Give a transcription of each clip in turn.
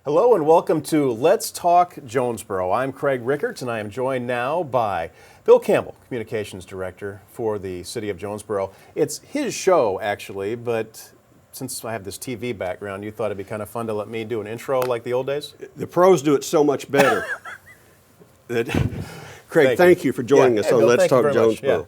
Hello and welcome to Let's Talk Jonesboro. I'm Craig Rickert and I am joined now by Bill Campbell, Communications Director for the City of Jonesboro. It's his show actually, but since I have this TV background, you thought it'd be kind of fun to let me do an intro like the old days? The pros do it so much better. Craig, thank you for joining us on Bill, Let's thank you Talk very much. Jonesboro.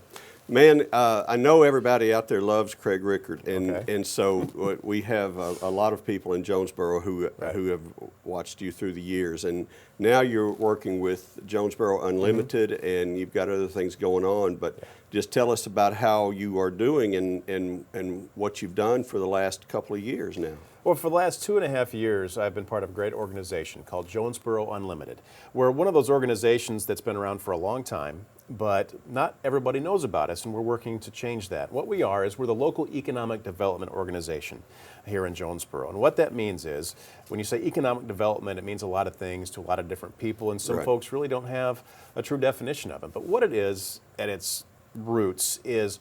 Man, I know everybody out there loves Craig Rickert, and so we have a lot of people in Jonesboro who have watched you through the years, and now you're working with Jonesboro Unlimited, and you've got other things going on. But just tell us about how you are doing and what you've done for the last couple of years now. Well, for the last 2.5 years, I've been part of a great organization called Jonesboro Unlimited. We're one of those organizations that's been around for a long time, but not everybody knows about us, and we're working to change that. What we are is we're the local economic development organization here in Jonesboro. And what that means is, when you say economic development, it means a lot of things to a lot of different people, and some folks really don't have a true definition of it. But what it is at its roots is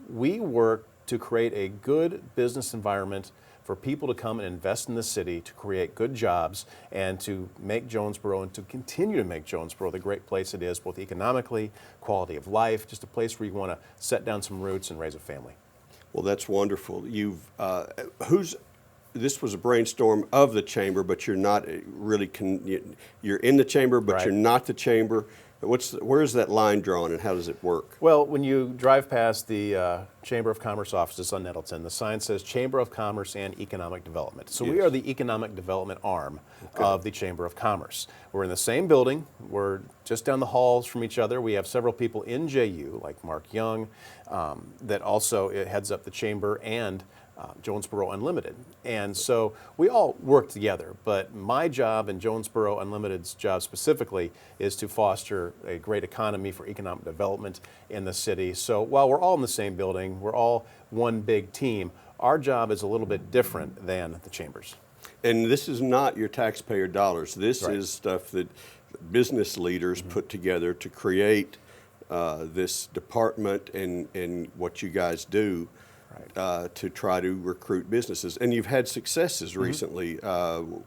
we work to create a good business environment for people to come and invest in the city, to create good jobs, and to make Jonesboro and to continue to make Jonesboro the great place it is, both economically, quality of life, just a place where you want to set down some roots and raise a family. Well, that's wonderful. This was a brainstorm of the chamber, but you're not really, you're in the chamber, but you're not the chamber. Where's that line drawn, and how does it work? Well, when you drive past the Chamber of Commerce offices on Nettleton, the sign says Chamber of Commerce and Economic Development. So we are the economic development arm of the Chamber of Commerce. We're in the same building. We're just down the halls from each other. We have several people in JU, like Mark Young, that also heads up the chamber, and Jonesboro Unlimited. And so we all work together, but my job and Jonesboro Unlimited's job specifically is to foster a great economy for economic development in the city. So while we're all in the same building, we're all one big team, our job is a little bit different than the chambers. And this is not your taxpayer dollars. This is stuff that business leaders put together to create this department and what you guys do. To try to recruit businesses. And you've had successes recently.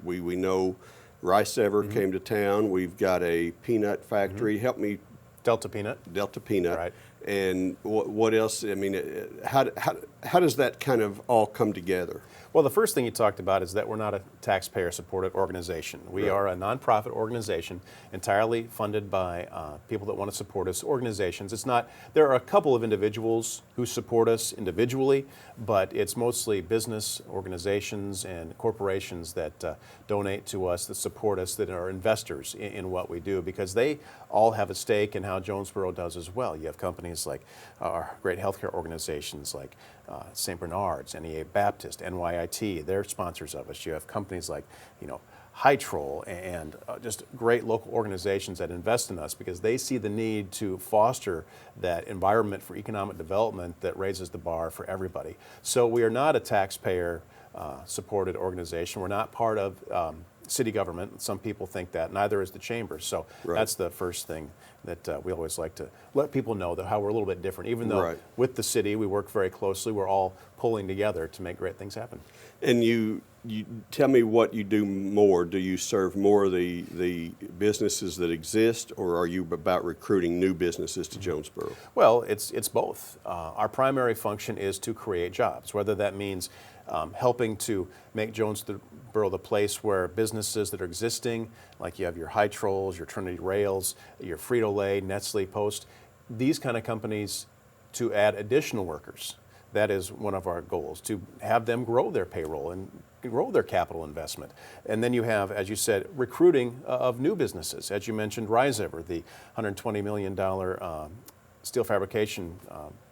We know Rice Ever came to town. We've got a peanut factory. Help me. Delta Peanut. Delta Peanut. Right. And what else? I mean, how does that kind of all come together? Well, the first thing you talked about is that we're not a taxpayer-supported organization. We are a nonprofit organization entirely funded by people that want to support us, organizations. It's not, there are a couple of individuals who support us individually, but it's mostly business organizations and corporations that donate to us, that support us, that are investors in what we do, because they all have a stake in how Jonesboro does as well. You have companies like our great healthcare organizations like St. Bernard's, NEA Baptist, NYIT, they're sponsors of us. You have companies like, Hytrol and just great local organizations that invest in us because they see the need to foster that environment for economic development that raises the bar for everybody. So we are not a taxpayer supported organization. We're not part of city government. Some people think that, neither is the chamber. So that's the first thing that we always like to let people know, that how we're a little bit different. Even though with the city we work very closely, we're all pulling together to make great things happen. And you tell me what you do more. Do you serve more of the businesses that exist, or are you about recruiting new businesses to Jonesboro? Well, it's both. Our primary function is to create jobs, whether that means helping to make Jonesboro the place where businesses that are existing, like you have your Hytrolls, your Trinity Rails, your Frito-Lay, Nestle, Post, these kind of companies, to add additional workers. That is one of our goals, to have them grow their payroll and grow their capital investment. And then you have, as you said, recruiting of new businesses. As you mentioned, Rice Ever, the $120 million steel fabrication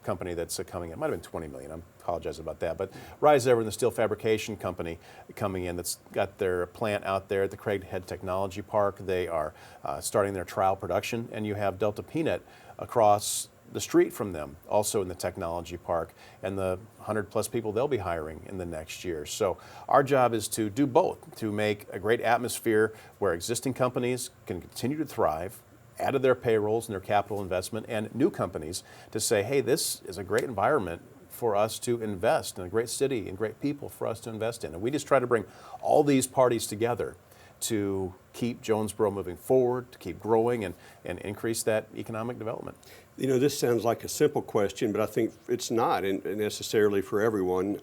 company that's coming in. It might have been 20 million, I apologize about that. But Rice Ever and the steel fabrication company coming in that's got their plant out there at the Craighead Technology Park. They are starting their trial production. And you have Delta Peanut across the street from them, also in the technology park, and the 100+ people they'll be hiring in the next year. So our job is to do both, to make a great atmosphere where existing companies can continue to thrive, add to their payrolls and their capital investment, and new companies to say, hey, this is a great environment for us to invest in, a great city and great people for us to invest in. And we just try to bring all these parties together to keep Jonesboro moving forward, to keep growing and increase that economic development. You know, this sounds like a simple question, but I think it's not necessarily for everyone.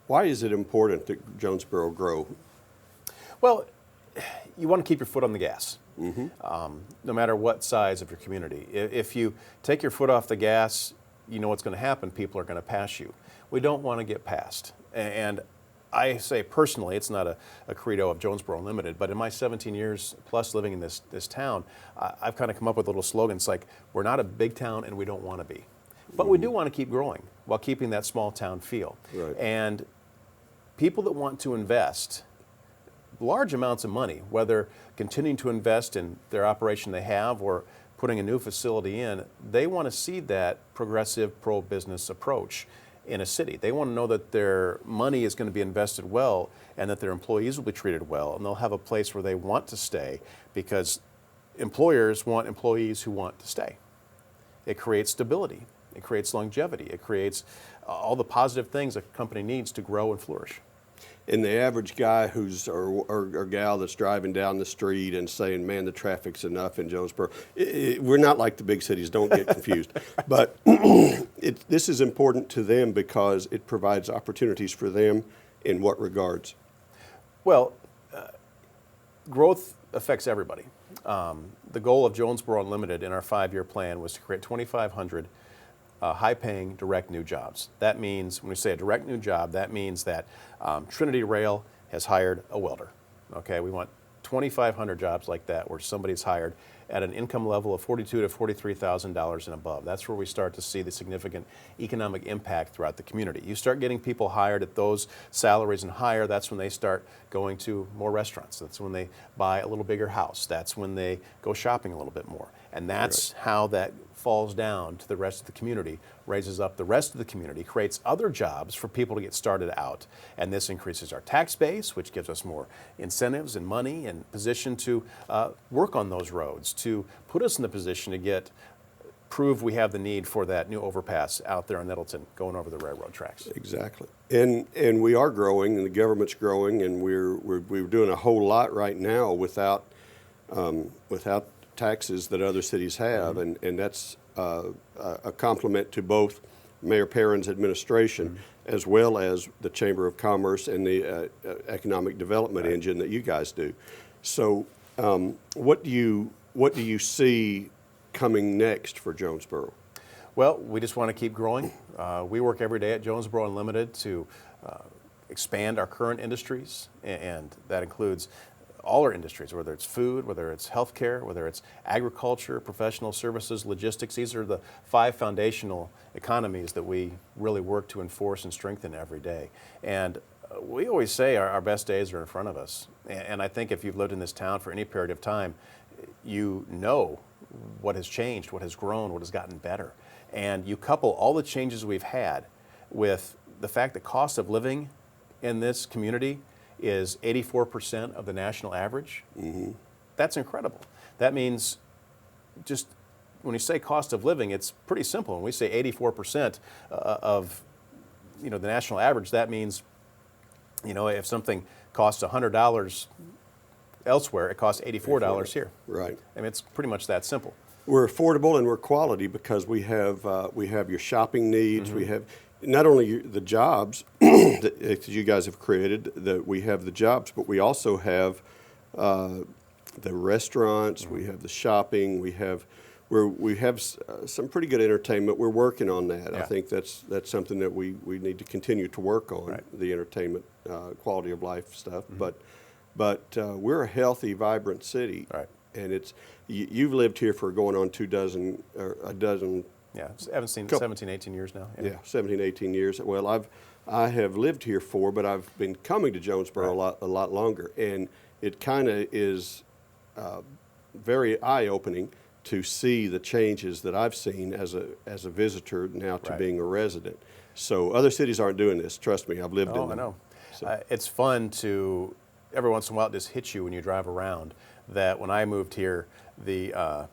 Why is it important that Jonesboro grow? Well, you want to keep your foot on the gas, no matter what size of your community. If you take your foot off the gas, you know what's going to happen. People are going to pass you. We don't want to get passed. And I say personally, it's not a credo of Jonesboro Unlimited, but in my 17 years plus living in this town, I've kind of come up with little slogans like, we're not a big town and we don't want to be. But we do want to keep growing while keeping that small town feel. Right. And people that want to invest large amounts of money, whether continuing to invest in their operation they have or putting a new facility in, they want to see that progressive pro-business approach in a city. They want to know that their money is going to be invested well and that their employees will be treated well and they'll have a place where they want to stay, because employers want employees who want to stay. It creates stability. It creates longevity. It creates all the positive things a company needs to grow and flourish. And the average guy or gal that's driving down the street and saying, man, the traffic's enough in Jonesboro. We're not like the big cities, don't get confused. But this is important to them because it provides opportunities for them in what regards? Well, growth affects everybody. The goal of Jonesboro Unlimited in our 5-year plan was to create 2,500 high-paying direct new jobs. That means, when we say a direct new job, that means that Trinity Rail has hired a welder. Okay, we want 2,500 jobs like that where somebody's hired at an income level of $42,000 to $43,000 and above. That's where we start to see the significant economic impact throughout the community. You start getting people hired at those salaries and higher, that's when they start going to more restaurants. That's when they buy a little bigger house. That's when they go shopping a little bit more. And that's how that falls down to the rest of the community, raises up the rest of the community, creates other jobs for people to get started out. And this increases our tax base, which gives us more incentives and money and position to work on those roads, to put us in the position to prove we have the need for that new overpass out there in Nettleton going over the railroad tracks. Exactly. And we are growing, and the government's growing, and we're doing a whole lot right now without taxes that other cities have, and that's a compliment to both Mayor Perrin's administration as well as the Chamber of Commerce and the economic development engine that you guys do. So what do you see coming next for Jonesboro? Well, we just want to keep growing. We work every day at Jonesboro Unlimited to expand our current industries, and that includes all our industries, whether it's food, whether it's healthcare, whether it's agriculture, professional services, logistics. These are the 5 foundational economies that we really work to enforce and strengthen every day. And we always say our best days are in front of us. And I think if you've lived in this town for any period of time, you know what has changed, what has grown, what has gotten better. And you couple all the changes we've had with the fact that cost of living in this community is 84% of the national average. That's incredible. That means, just when you say cost of living, it's pretty simple. When we say 84% of the national average, that means if something costs $100 elsewhere, it costs $84 here. Right. I mean, it's pretty much that simple. We're affordable and we're quality because we have your shopping needs. We have not only the jobs that you guys have created, that we have the jobs, but we also have the restaurants. We have the shopping. We have some pretty good entertainment. We're working on that. Yeah. I think that's something that we need to continue to work on, Right. the entertainment, quality of life stuff. But we're a healthy, vibrant city. Right. And you've lived here for going on a dozen. Yeah, I haven't seen 17, 18 years now. Yeah, 17, 18 years. Well, I have lived here but I've been coming to Jonesboro a lot longer, and it kind of is very eye-opening to see the changes that I've seen as a visitor now to being a resident. So other cities aren't doing this. Trust me, I've lived in them. I know. So. It's fun to every once in a while it just hits you when you drive around that when I moved here, the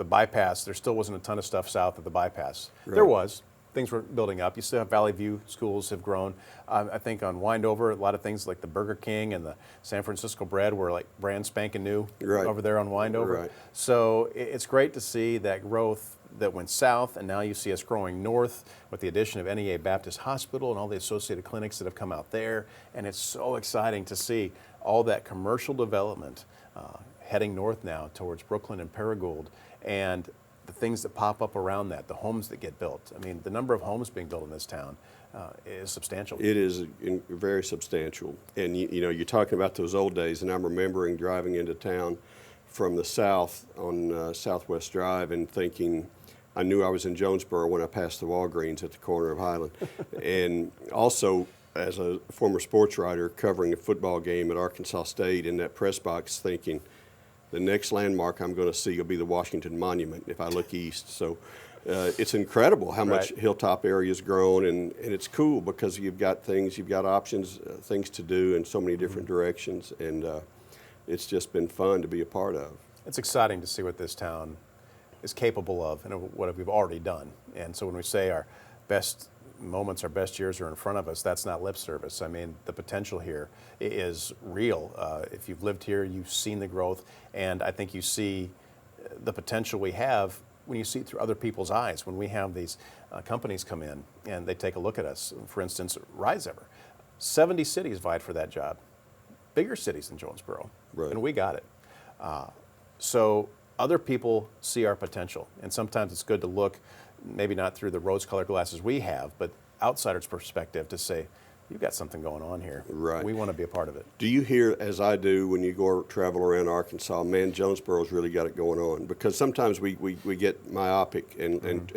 bypass, there still wasn't a ton of stuff south of the bypass. Right. There was, things were building up. You still have Valley View schools have grown. I think on Windover, a lot of things like the Burger King and the San Francisco Bread were like brand spanking new over there on Windover. Right. So it's great to see that growth that went south, and now you see us growing north with the addition of NEA Baptist Hospital and all the associated clinics that have come out there. And it's so exciting to see all that commercial development heading north now towards Brooklyn and Paragould, and the things that pop up around that, the homes that get built. I mean, the number of homes being built in this town is substantial. It is very substantial. And you know, you're talking about those old days, and I'm remembering driving into town from the south on Southwest Drive and thinking, I knew I was in Jonesboro when I passed the Walgreens at the corner of Highland. And also, as a former sports writer covering a football game at Arkansas State, in that press box thinking, the next landmark I'm going to see will be the Washington Monument if I look east. So it's incredible how much Hilltop area's grown, and it's cool because you've got things, you've got options, things to do in so many different directions, and it's just been fun to be a part of. It's exciting to see what this town is capable of and what we've already done. And so when we say our best moments, our best years are in front of us, that's not lip service. I mean, the potential here is real. If you've lived here, you've seen the growth, and I think you see the potential we have when you see it through other people's eyes. When we have these companies come in and they take a look at us, for instance, RiseEver, 70 cities vied for that job, bigger cities than Jonesboro, and we got it. So other people see our potential, and sometimes it's good to look, maybe not through the rose-colored glasses we have, but outsider's perspective to say, you've got something going on here. Right. We want to be a part of it. Do you hear, as I do, when you go travel around Arkansas, man, Jonesboro's really got it going on? Because sometimes we get myopic, and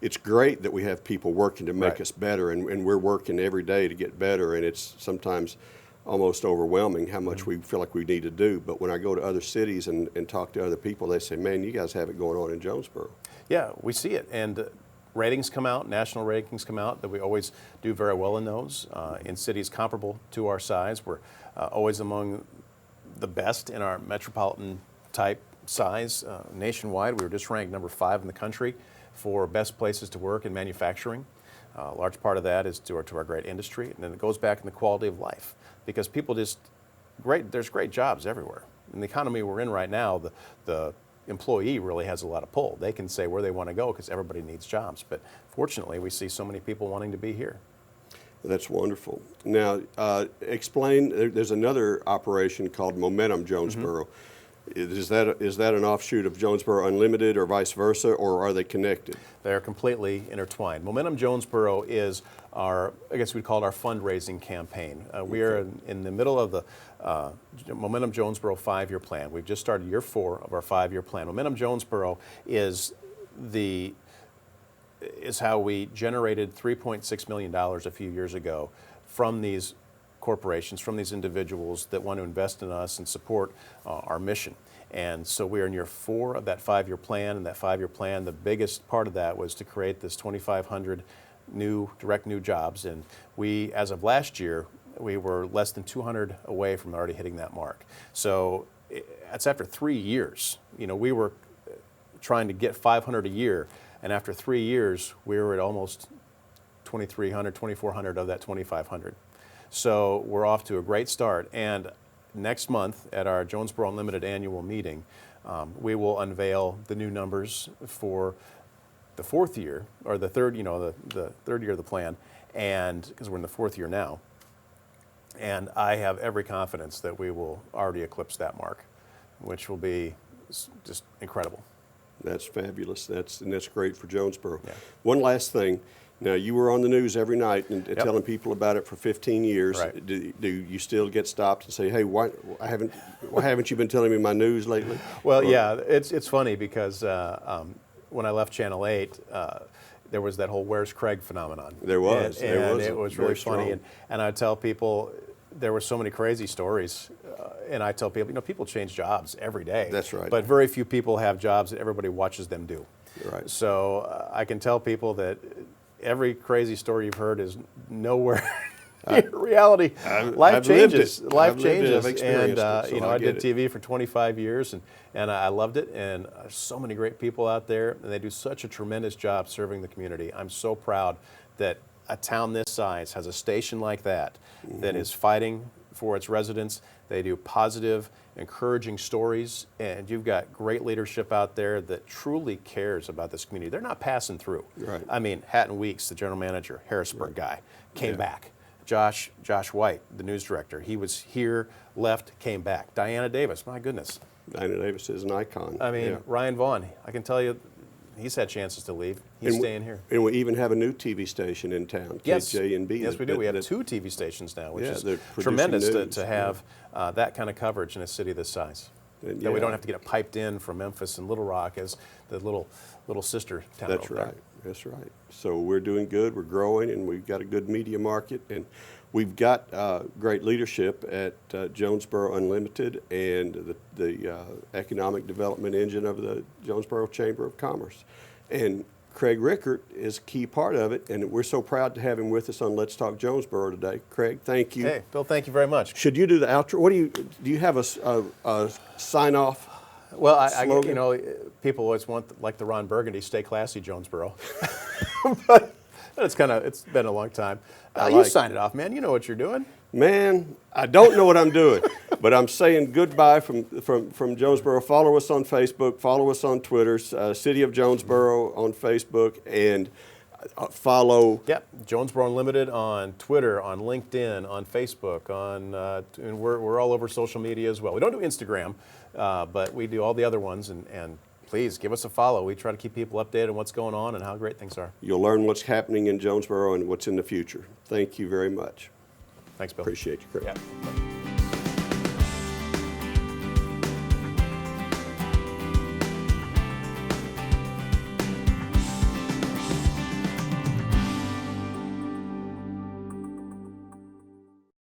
it's great that we have people working to make us better, and we're working every day to get better, and it's sometimes almost overwhelming how much we feel like we need to do. But when I go to other cities and talk to other people, they say, man, you guys have it going on in Jonesboro. Yeah, we see it. And ratings come out, national rankings come out, that we always do very well in those. In cities comparable to our size, we're always among the best in our metropolitan type size. Nationwide, we were just ranked number 5 in the country for best places to work in manufacturing. A large part of that is to our great industry, and then it goes back in the quality of life, because people there's great jobs everywhere. In the economy we're in right now, the employee really has a lot of pull. They can say where they want to go because everybody needs jobs, but fortunately we see so many people wanting to be here. That's wonderful. Now, explain, there's another operation called Momentum Jonesboro. Is that an offshoot of Jonesboro Unlimited or vice versa, or are they connected? They're completely intertwined. Momentum Jonesboro is our, I guess we'd call it our fundraising campaign. We are in the middle of the Momentum Jonesboro 5-year plan. We've just started year 4 of our 5-year plan. Momentum Jonesboro is how we generated $3.6 million a few years ago from these corporations, from these individuals that want to invest in us and support our mission. And so we are in year 4 of that 5-year plan, and that 5-year plan, the biggest part of that was to create this 2,500 direct new jobs. And we, as of last year, we were less than 200 away from already hitting that mark. So that's after 3 years. You know, we were trying to get 500 a year, and after 3 years, we were at almost 2,300, 2,400 of that 2,500. So we're off to a great start, and next month at our Jonesboro Unlimited annual meeting, we will unveil the new numbers for the 4th year, or the third, the 3rd year of the plan, and because we're in the 4th year now. And I have every confidence that we will already eclipse that mark, which will be just incredible. That's fabulous. That's great for Jonesboro. Yeah. One last thing. Now, you were on the news every night and telling people about it for 15 years. Right. Do you still get stopped and say, hey, why haven't you been telling me my news lately? Well, yeah, it's funny because when I left Channel 8, there was that whole "Where's Craig" phenomenon. There was. And it was really funny. Strong. And I tell people, there were so many crazy stories. And I tell people, people change jobs every day. That's right. But very few people have jobs that everybody watches them do. Right. So I can tell people that every crazy story you've heard is nowhere reality, life I've lived changes. it. Life I've lived it. changes. I've experienced And it, so you know, I I did get it. TV for 25 years, and I loved it. And there's so many great people out there, and they do such a tremendous job serving the community. I'm so proud that a town this size has a station like that that is fighting for its residents. They do positive, encouraging stories, and you've got great leadership out there that truly cares about this community. They're not passing through. Right. I mean, Hatton Weeks, the general manager, Harrisburg guy, came Yeah. back. Josh White, the news director, he was here, left, came back. Diana Davis, my goodness. Diana Davis is an icon. I mean, Yeah. Ryan Vaughn, I can tell you, he's had chances to leave. He's staying here. And we even have a new TV station in town, Yes. KJNB. Yes, we do. We have that- 2 TV stations now, which Yeah, is they're producing tremendous news, to have that kind of coverage in a city this size. And That we yeah. don't have to get it piped in from Memphis and Little Rock as the little sister town That's over there. right. That's right. So we're doing good. We're growing, and we've got a good media market, and we've got great leadership at Jonesboro Unlimited and the economic development engine of the Jonesboro Chamber of Commerce. And Craig Rickert is a key part of it, and we're so proud to have him with us on Let's Talk Jonesboro today. Craig, thank you. Hey, Bill, thank you very much. Should you do the outro? What do you have a sign off? Well, I slogan? you know, people always want, like the Ron Burgundy, stay classy, Jonesboro. But it's been a long time. You like sign it off, man. You know what you're doing. Man, I don't know what I'm doing, but I'm saying goodbye from Jonesboro. Follow us on Facebook, follow us on Twitter, City of Jonesboro on Facebook, and follow. Yep, Jonesboro Unlimited on Twitter, on LinkedIn, on Facebook, and we're all over social media as well. We don't do Instagram, but we do all the other ones, and please give us a follow. We try to keep people updated on what's going on and how great things are. You'll learn what's happening in Jonesboro and what's in the future. Thank you very much. Thanks, Bill. Appreciate you, Craig. Yeah.